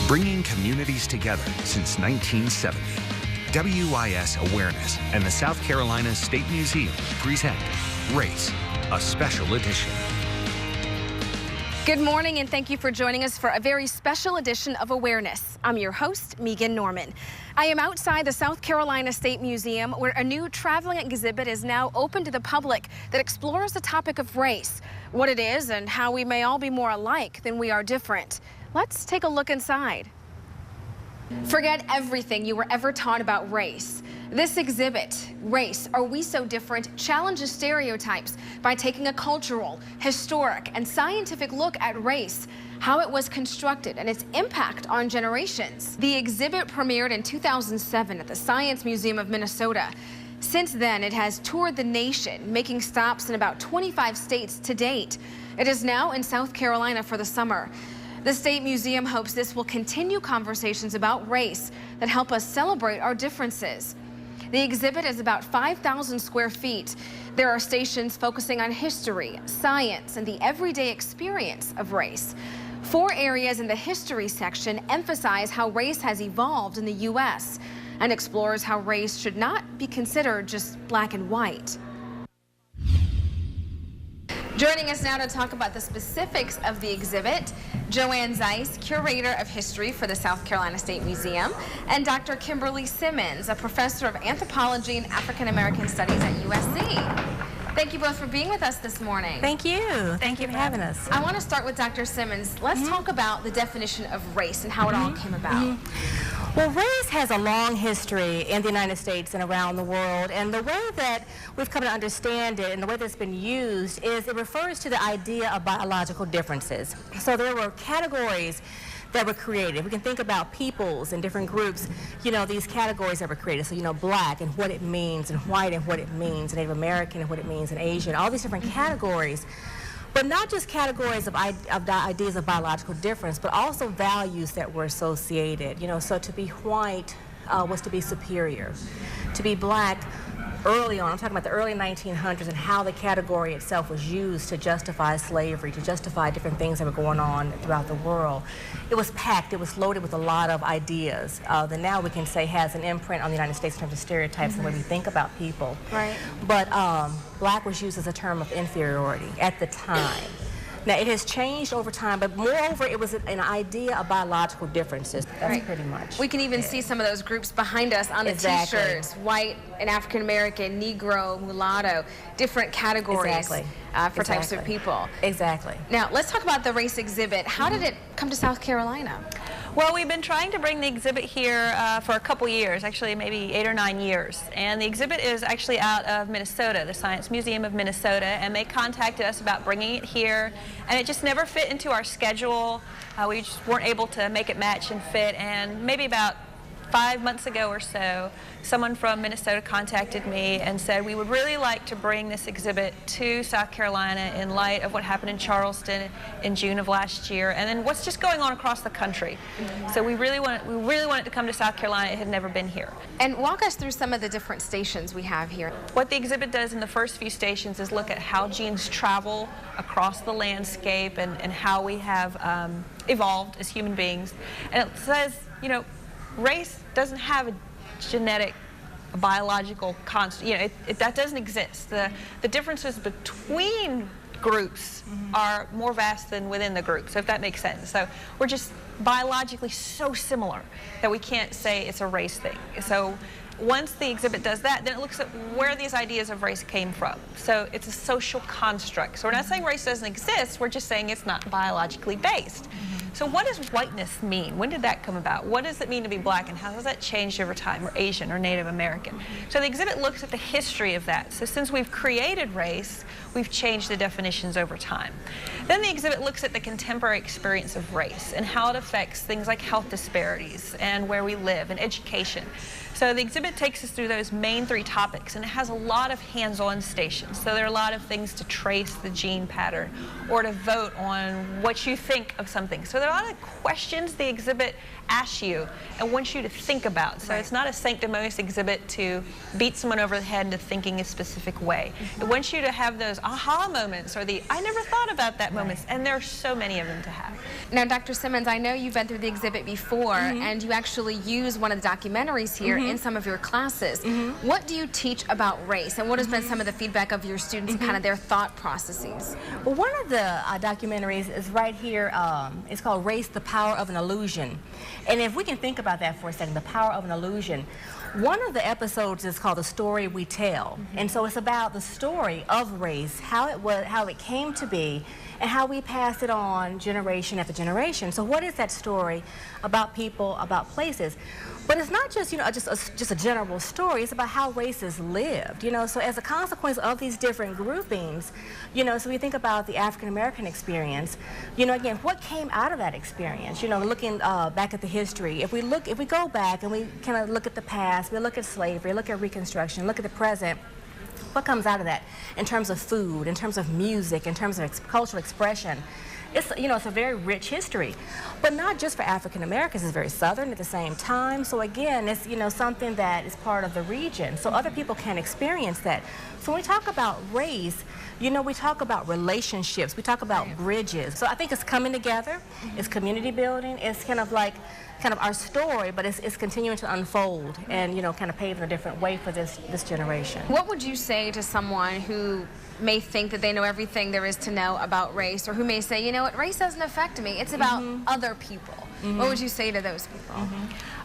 bringing communities together since 1970. WIS Awareness and the South Carolina State Museum present Race, a special edition. Good morning, and thank you for joining us for a very special edition of Awareness. I'm your host, Megan Norman. I am outside the South Carolina State Museum, where a new traveling exhibit is now open to the public that explores the topic of race, what it is, and how we may all be more alike than we are different. Let's take a look inside. Forget everything you were ever taught about race. This exhibit, Race, Are We So Different?, challenges stereotypes by taking a cultural, historic, and scientific look at race, how it was constructed, and its impact on generations. The exhibit premiered in 2007 at the Science Museum of Minnesota. Since then, it has toured the nation, making stops in about 25 states to date. It is now in South Carolina for the summer. The State Museum hopes this will continue conversations about race that help us celebrate our differences. The exhibit is about 5,000 square feet. There are stations focusing on history, science, and the everyday experience of race. 4 areas in the history section emphasize how race has evolved in the U.S. and explores how race should not be considered just black and white. Joining us now to talk about the specifics of the exhibit, Joanne Zeiss, Curator of History for the South Carolina State Museum, and Dr. Kimberly Simmons, a Professor of Anthropology and African American Studies at USC. Thank you both for being with us this morning. Thank you. Thank you for having us. I want to start with Dr. Simmons. Let's talk about the definition of race and how it all came about. Well, race has a long history in the United States and around the world, and the way that we've come to understand it and the way that it's been used is it refers to the idea of biological differences. So there were categories that were created. We can think about peoples and different groups, these categories that were created. So, black and what it means, and white and what it means, and Native American and what it means, and Asian, all these different categories. But not just categories of ideas of biological difference, but also values that were associated. So to be white was to be superior. To be black, early on, I'm talking about the early 1900s, and how the category itself was used to justify slavery, to justify different things that were going on throughout the world. It was packed, it was loaded with a lot of ideas that now we can say has an imprint on the United States in terms of stereotypes and the way we think about people. Right. But black was used as a term of inferiority at the time. Now, it has changed over time, but moreover, it was an idea of biological differences. That's pretty much. We can even see some of those groups behind us on the t-shirts: white and African American, Negro, mulatto, different categories for types of people. Exactly. Now, let's talk about the race exhibit. How did it come to South Carolina? Well, we've been trying to bring the exhibit here for a couple years, actually maybe 8 or 9 years. And the exhibit is actually out of Minnesota, the Science Museum of Minnesota, and they contacted us about bringing it here. And it just never fit into our schedule. We just weren't able to make it match and fit. And maybe about 5 months ago or so, someone from Minnesota contacted me and said, we would really like to bring this exhibit to South Carolina in light of what happened in Charleston in June of last year, and then what's just going on across the country. So we really want it to come to South Carolina. It had never been here. And walk us through some of the different stations we have here. What the exhibit does in the first few stations is look at how genes travel across the landscape and how we have evolved as human beings. And it says, race doesn't have a genetic, a biological constant. That doesn't exist. The differences between groups are more vast than within the group, so if that makes sense. So we're just biologically so similar that we can't say it's a race thing. So once the exhibit does that, then it looks at where these ideas of race came from. So it's a social construct. So we're not saying race doesn't exist, we're just saying it's not biologically based. So what does whiteness mean? When did that come about? What does it mean to be black, and how has that changed over time, or Asian, or Native American? So the exhibit looks at the history of that. So since we've created race, we've changed the definitions over time. Then the exhibit looks at the contemporary experience of race and how it affects things like health disparities and where we live and education. So the exhibit takes us through those main 3 topics, and it has a lot of hands-on stations. So there are a lot of things to trace the gene pattern or to vote on what you think of something. So there are a lot of questions the exhibit asks you and wants you to think about. So it's not a sanctimonious exhibit to beat someone over the head into thinking a specific way. It wants you to have those those aha moments or the I never thought about that moments, and there are so many of them to have. Now, Dr. Simmons, I know you've been through the exhibit before, and you actually use one of the documentaries here in some of your classes. What do you teach about race, and what has been some of the feedback of your students and kind of their thought processes? Well, one of the documentaries is right here. It's called Race, the Power of an Illusion. And if we can think about that for a second, the power of an illusion, one of the episodes is called The Story We Tell. And so it's about the story of race, how it came to be, and how we pass it on generation after generation. So what is that story about people, about places? But it's not just, just a general story. It's about how races lived, So as a consequence of these different groupings, so we think about the African American experience, again, what came out of that experience? Looking back at the history. If we go back and we kind of look at the past, we look at slavery, look at Reconstruction, look at the present. What comes out of that in terms of food, in terms of music, in terms of cultural expression? It's, it's a very rich history, but not just for African Americans. It's very Southern at the same time. So again, it's, something that is part of the region. So other people can experience that. So when we talk about race, we talk about relationships, we talk about bridges. So I think it's coming together, it's community building, it's kind of our story, but it's continuing to unfold and, kind of paving a different way for this generation. What would you say to someone who may think that they know everything there is to know about race, or who may say, race doesn't affect me, it's about other people? What would you say to those people?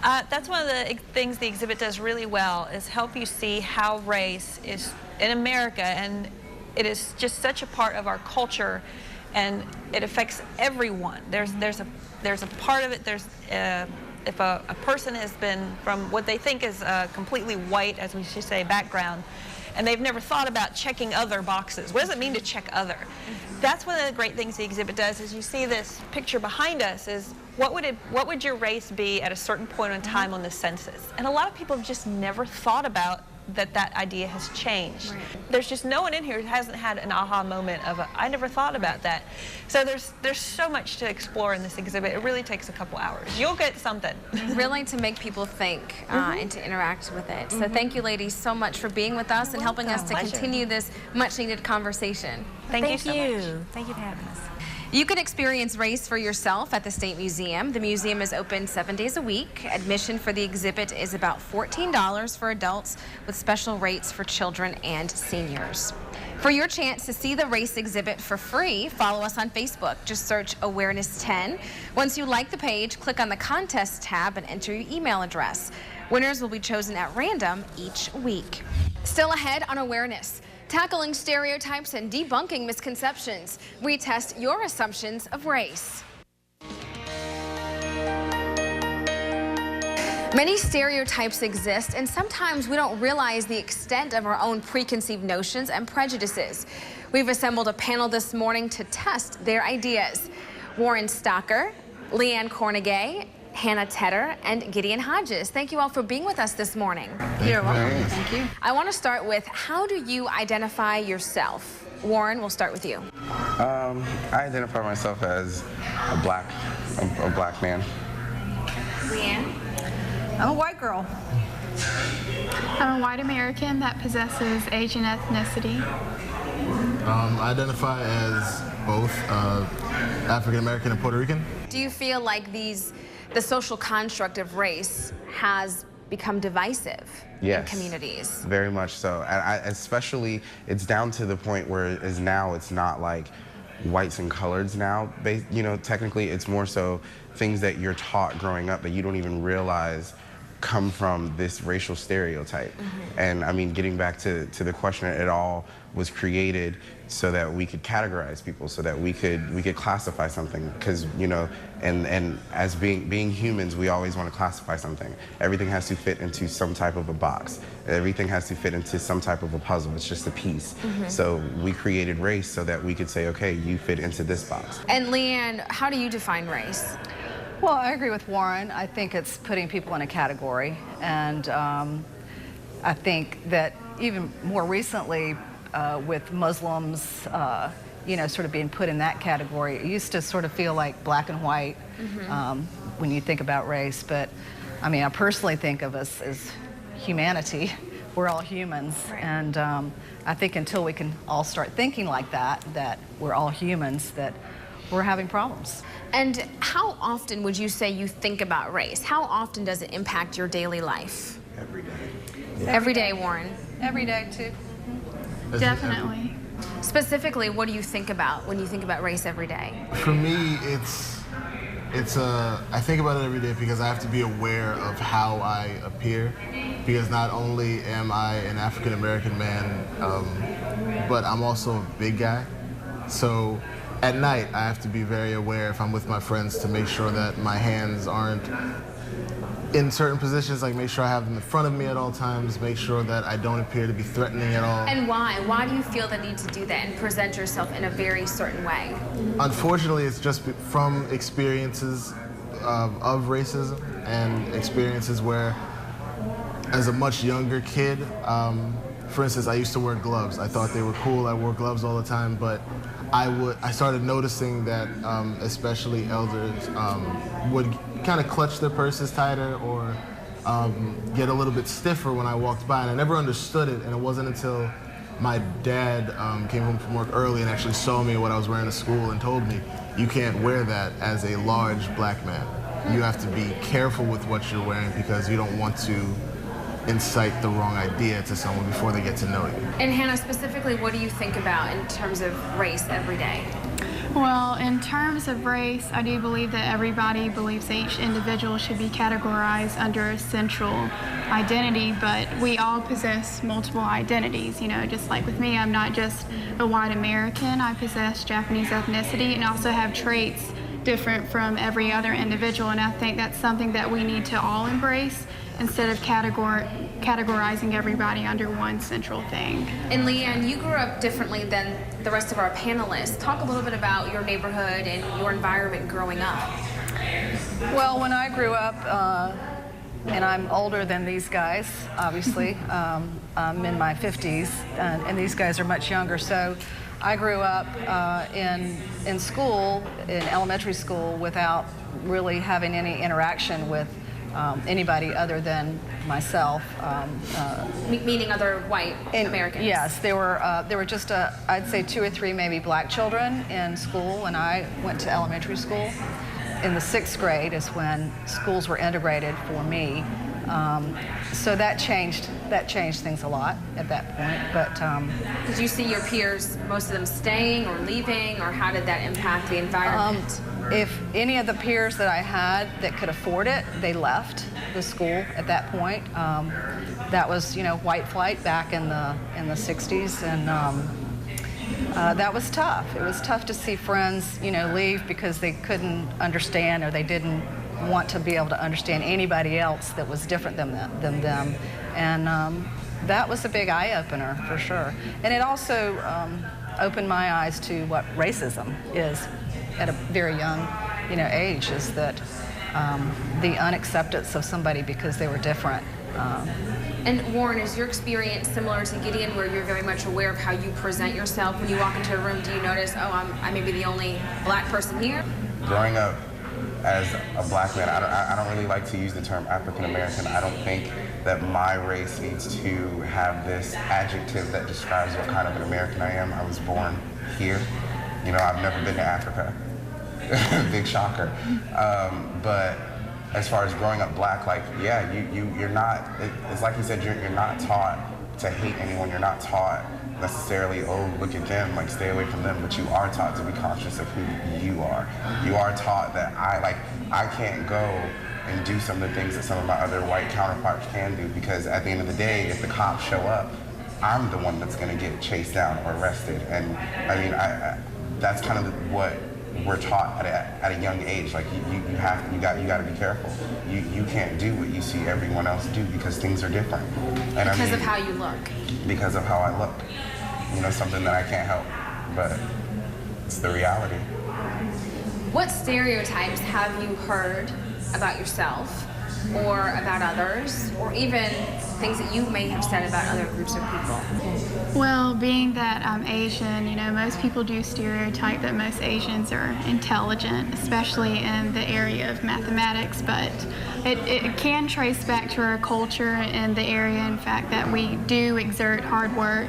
That's one of the things the exhibit does really well, is help you see how race is in America, and it is just such a part of our culture, and it affects everyone. There's a part of it, if a person has been from what they think is a completely white, as we should say, background, and they've never thought about checking other boxes. What does it mean to check other? That's one of the great things the exhibit does, is you see this picture behind us is what would your race be at a certain point in time on the census? And a lot of people have just never thought about that idea has changed. Right. There's just no one in here who hasn't had an aha moment of I never thought about that. So there's so much to explore in this exhibit. It really takes a couple hours. You'll get something. Really to make people think and to interact with it. So thank you ladies so much for being with us and helping us to continue this much needed conversation. Thank you so much. Thank you for having us. You can experience race for yourself at the State Museum. The museum is open 7 days a week. Admission for the exhibit is about $14 for adults, with special rates for children and seniors. For your chance to see the race exhibit for free, follow us on Facebook. Just search Awareness 10. Once you like the page, click on the contest tab and enter your email address. Winners will be chosen at random each week. Still ahead on Awareness. Tackling stereotypes and debunking misconceptions. We test your assumptions of race. Many stereotypes exist, and sometimes we don't realize the extent of our own preconceived notions and prejudices. We've assembled a panel this morning to test their ideas. Warren Stocker, Leanne Cornegay, Hannah Tedder, and Gideon Hodges. Thank you all for being with us this morning. You're welcome. Thank you. I want to start with, how do you identify yourself? Warren, we'll start with you. I identify myself as a black man. Leanne? I'm a white girl. I'm a white American that possesses Asian ethnicity. I identify as both African American and Puerto Rican. Do you feel like the social construct of race has become divisive in communities? Very much so. Especially, it's down to the point where it is now, it's not like whites and coloreds now. Technically, it's more so things that you're taught growing up that you don't even realize come from this racial stereotype. And I mean, getting back to the question, it all was created so that we could categorize people, so that we could classify something, because and as being humans, we always want to classify something. Everything has to fit into some type of a box. Everything has to fit into some type of a puzzle. It's just a piece. So we created race so that we could say, okay, you fit into this box. And Leanne, how do you define race? Well, I agree with Warren. I think it's putting people in a category, and I think that even more recently with Muslims, sort of being put in that category, it used to sort of feel like black and white when you think about race, but I mean, I personally think of us as humanity, we're all humans. And I think until we can all start thinking like that, that we're all humans, that we're having problems. And how often would you say you think about race? How often does it impact your daily life? Every day. Every day, Warren. Every day, too. Definitely. Specifically, what do you think about when you think about race every day? For me, I think about it every day because I have to be aware of how I appear, because not only am I an African American man, but I'm also a big guy. So at night, I have to be very aware if I'm with my friends to make sure that my hands aren't in certain positions, like make sure I have them in front of me at all times, make sure that I don't appear to be threatening at all. And why? Why do you feel the need to do that and present yourself in a very certain way? Unfortunately, it's just from experiences of racism and experiences where, as a much younger kid, for instance, I used to wear gloves. I thought they were cool. I wore gloves all the time, but I started noticing that especially elders would kind of clutch their purses tighter or get a little bit stiffer when I walked by, and I never understood it. And it wasn't until my dad came home from work early and actually saw me what I was wearing to school and told me, you can't wear that as a large black man. You have to be careful with what you're wearing because you don't want to incite the wrong idea to someone before they get to know you. And Hannah, specifically, what do you think about in terms of race every day? Well, in terms of race, I do believe that everybody believes that each individual should be categorized under a central identity, but we all possess multiple identities. You know, just like with me, I'm not just a white American, I possess Japanese ethnicity and also have traits different from every other individual, and I think that's something that we need to all embrace instead of categorizing everybody under one central thing. And Leanne, you grew up differently than the rest of our panelists. Talk a little bit about your neighborhood and your environment growing up. Well, when I grew up, and I'm older than these guys, obviously, I'm in my 50s, and these guys are much younger, so I grew up in school, in elementary school, without really having any interaction with anybody other than myself. Meaning other white Americans? Yes, there were just, I'd say 2 or 3 maybe black children in school when I went to elementary school. In the 6th grade is when schools were integrated for me. So that changed things a lot at that point. But did you see your peers, most of them staying or leaving, or how did that impact the environment? If any of the peers that I had that could afford it, they left the school at that point. That was, you know, white flight back in the 60s, and that was tough. It was tough to see friends, you know, leave because they couldn't understand or they didn't want to be able to understand anybody else that was different than them. And that was a big eye-opener for sure. And it also opened my eyes to what racism is at a very young, you know, age, is that the unacceptance of somebody because they were different. And Warren, is your experience similar to Gideon, where you're very much aware of how you present yourself when you walk into a room? Do you notice, oh, I may be the only black person here? Growing up as a black man, I don't really like to use the term African American. I don't think that my race needs to have this adjective that describes what kind of an American I am. I was born here. You know, I've never been to Africa. Big shocker. But as far as growing up black, like, yeah, you're not, it's like you said, you're not taught to hate anyone. You're not taught necessarily, oh, look at them, like, stay away from them, but you are taught to be conscious of who you are. You are taught that I can't go and do some of the things that some of my other white counterparts can do, because at the end of the day, if the cops show up, I'm the one that's gonna get chased down or arrested. And I mean, that's kind of what we're taught at a young age. Like, you got to be careful. You can't do what you see everyone else do because things are different. And because of how you look. Because of how I look. You know, something that I can't help, but it's the reality. What stereotypes have you heard about yourself or about others, or even things that you may have said about other groups of people? Well, being that I'm Asian, you know, most people do stereotype that most Asians are intelligent, especially in the area of mathematics, but it can trace back to our culture and the area, in fact, that we do exert hard work.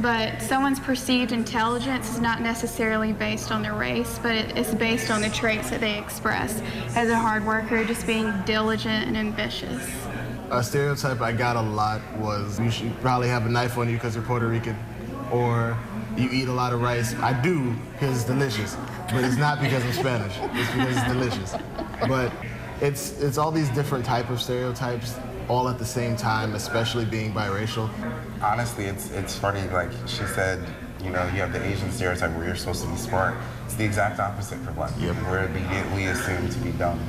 But someone's perceived intelligence is not necessarily based on their race, but it's based on the traits that they express as a hard worker, just being diligent and ambitious. A stereotype I got a lot was you should probably have a knife on you because you're Puerto Rican, or you eat a lot of rice. I do because it's delicious, but it's not because I'm Spanish. It's because it's delicious. But it's all these different type of stereotypes all at the same time, especially being biracial. Honestly, it's funny, like she said, you know, you have the Asian stereotype where you're supposed to be smart. It's the exact opposite for black people. We're immediately assumed to be dumb.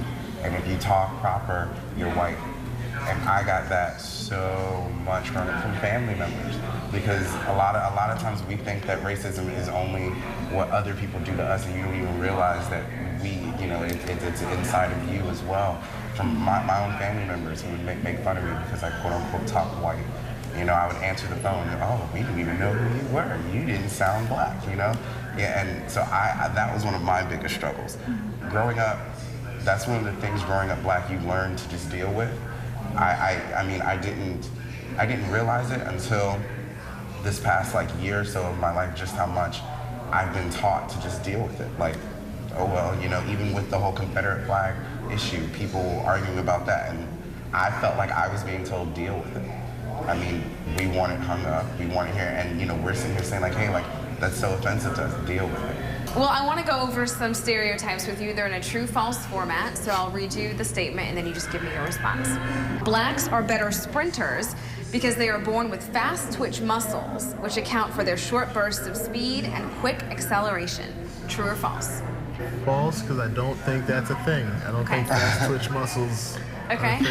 And if you talk proper, you're white. And I got that so much from family members, because a lot of times we think that racism is only what other people do to us, and you don't even realize that it's inside of you as well. From my own family members who would make fun of me because I quote unquote talk white. You know, I would answer the phone, oh, we didn't even know who you were. You didn't sound black, you know? Yeah, and so that was one of my biggest struggles. Growing up, that's one of the things growing up black you learn to just deal with. I mean, I didn't realize it until this past year or so of my life, just how much I've been taught to just deal with it. Like, oh well, you know, even with the whole Confederate flag issue, people arguing about that, and I felt like I was being told deal with it. I mean, we want it hung up, we want it here, and you know, we're sitting here saying like, hey, like that's so offensive to us, deal with it. Well, I want to go over some stereotypes with you. They're in a true-false format, so I'll read you the statement and then you just give me your response. Blacks are better sprinters because they are born with fast twitch muscles, which account for their short bursts of speed and quick acceleration. True or false? False, because I don't think that's a thing. I don't think fast twitch muscles are a thing.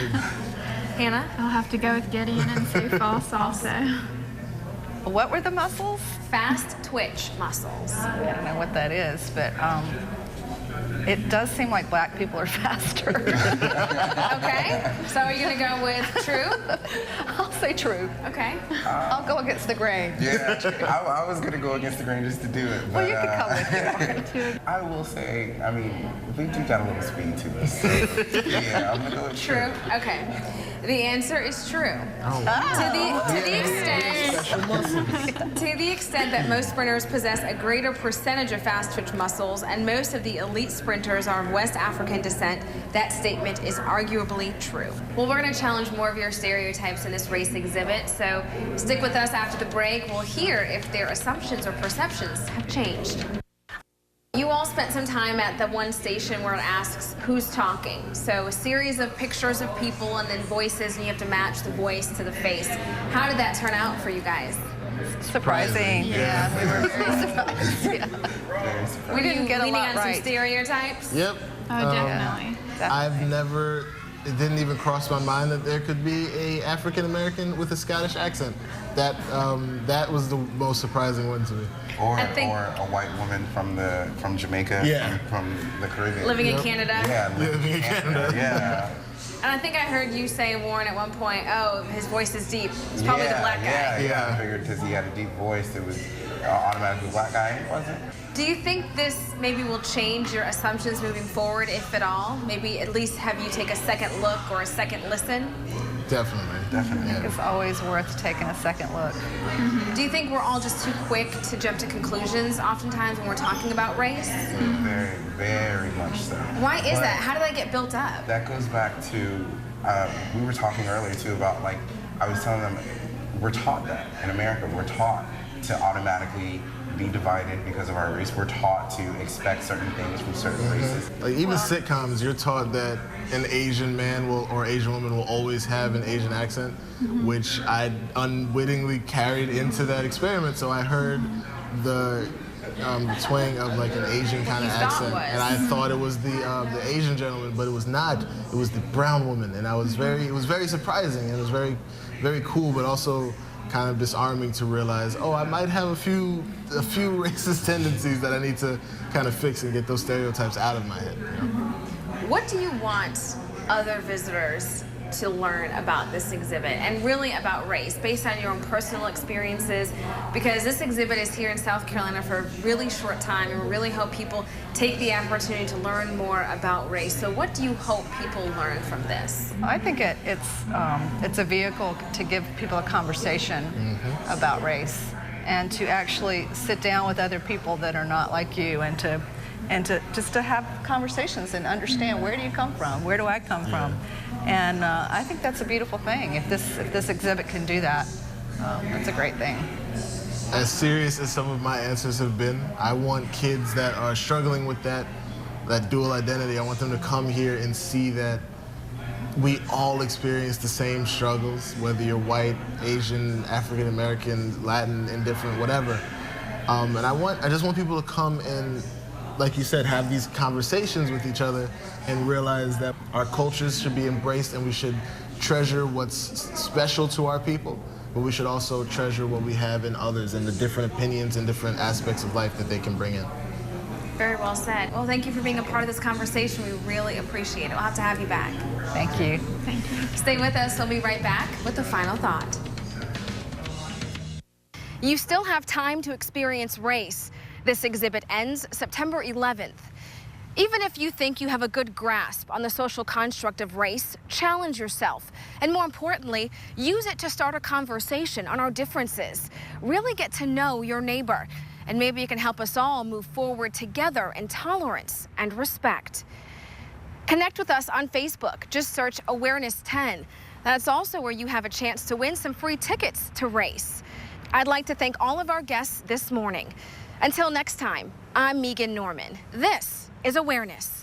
Hannah? I'll have to go with Gideon and say false also. What were the muscles? Fast twitch muscles. I don't know what that is, but it does seem like black people are faster. Okay, so are you gonna go with true? I'll say true. Okay. I'll go against the grain. Yeah, I was gonna go against the grain just to do it. But, Well, you can come with me. I will say, I mean, we do got a little speed to us. So, yeah, I'm gonna go with True. Okay. The answer is true. To the extent that most sprinters possess a greater percentage of fast twitch muscles, and most of the elite sprinters are of West African descent, that statement is arguably true. Well, we're going to challenge more of your stereotypes in this race exhibit, so stick with us after the break. We'll hear if their assumptions or perceptions have changed. You all spent some time at the one station where it asks who's talking. So a series of pictures of people and then voices, and you have to match the voice to the face. How did that turn out for you guys? Surprising. Yeah, we were very surprised. Yeah. We didn't get a leaning lot on right. some stereotypes? Yep. Oh, definitely. It didn't even cross my mind that there could be a African American with a Scottish accent. That was the most surprising one to me. Or a white woman from Jamaica, from the Caribbean. Living in Canada? Yeah, living in Canada. Yeah. And I think I heard you say, Warren, at one point, oh, his voice is deep. It's probably the black guy. Yeah, I figured because he had a deep voice, it was automatically a black guy, and it wasn't. Do you think this maybe will change your assumptions moving forward, if at all? Maybe at least have you take a second look or a second listen? Definitely. I think it's always worth taking a second look. Mm-hmm. Do you think we're all just too quick to jump to conclusions oftentimes when we're talking about race? Very, very much so. Why is that? How did that get built up? That goes back to, we were talking earlier too about I was telling them, we're taught that in America. We're taught to automatically be divided because of our race. We're taught to expect certain things from certain races. Even sitcoms, you're taught that an Asian man or Asian woman will always have an Asian accent, which I unwittingly carried into that experiment. So I heard the twang of an Asian kind of accent, and I thought it was the Asian gentleman, but it was not. It was the brown woman, and it was very surprising, and it was very, very cool, but also kind of disarming to realize, oh, I might have a few racist tendencies that I need to kind of fix and get those stereotypes out of my head. You know? What do you want other visitors to learn about this exhibit and really about race based on your own personal experiences? Because this exhibit is here in South Carolina for a really short time, and we really hope people take the opportunity to learn more about race. So what do you hope people learn from this? I think it's a vehicle to give people a conversation about race, and to actually sit down with other people that are not like you, and to just to have conversations and understand, where do you come from? Where do I come from? And I think that's a beautiful thing. If this exhibit can do that, that's a great thing. As serious as some of my answers have been, I want kids that are struggling with that dual identity, I want them to come here and see that we all experience the same struggles, whether you're white, Asian, African American, Latin, indifferent, whatever. And I just want people to come and, like you said, have these conversations with each other and realize that our cultures should be embraced, and we should treasure what's special to our people, but we should also treasure what we have in others and the different opinions and different aspects of life that they can bring in. Very well said. Well, thank you for being a part of this conversation. We really appreciate it. We'll have to have you back. Thank you. Thank you. Stay with us. We'll be right back with the final thought. You still have time to experience race. This exhibit ends September 11th. Even if you think you have a good grasp on the social construct of race, challenge yourself. And more importantly, use it to start a conversation on our differences. Really get to know your neighbor. And maybe it can help us all move forward together in tolerance and respect. Connect with us on Facebook. Just search Awareness 10. That's also where you have a chance to win some free tickets to race. I'd like to thank all of our guests this morning. Until next time, I'm Megan Norman. This is Awareness.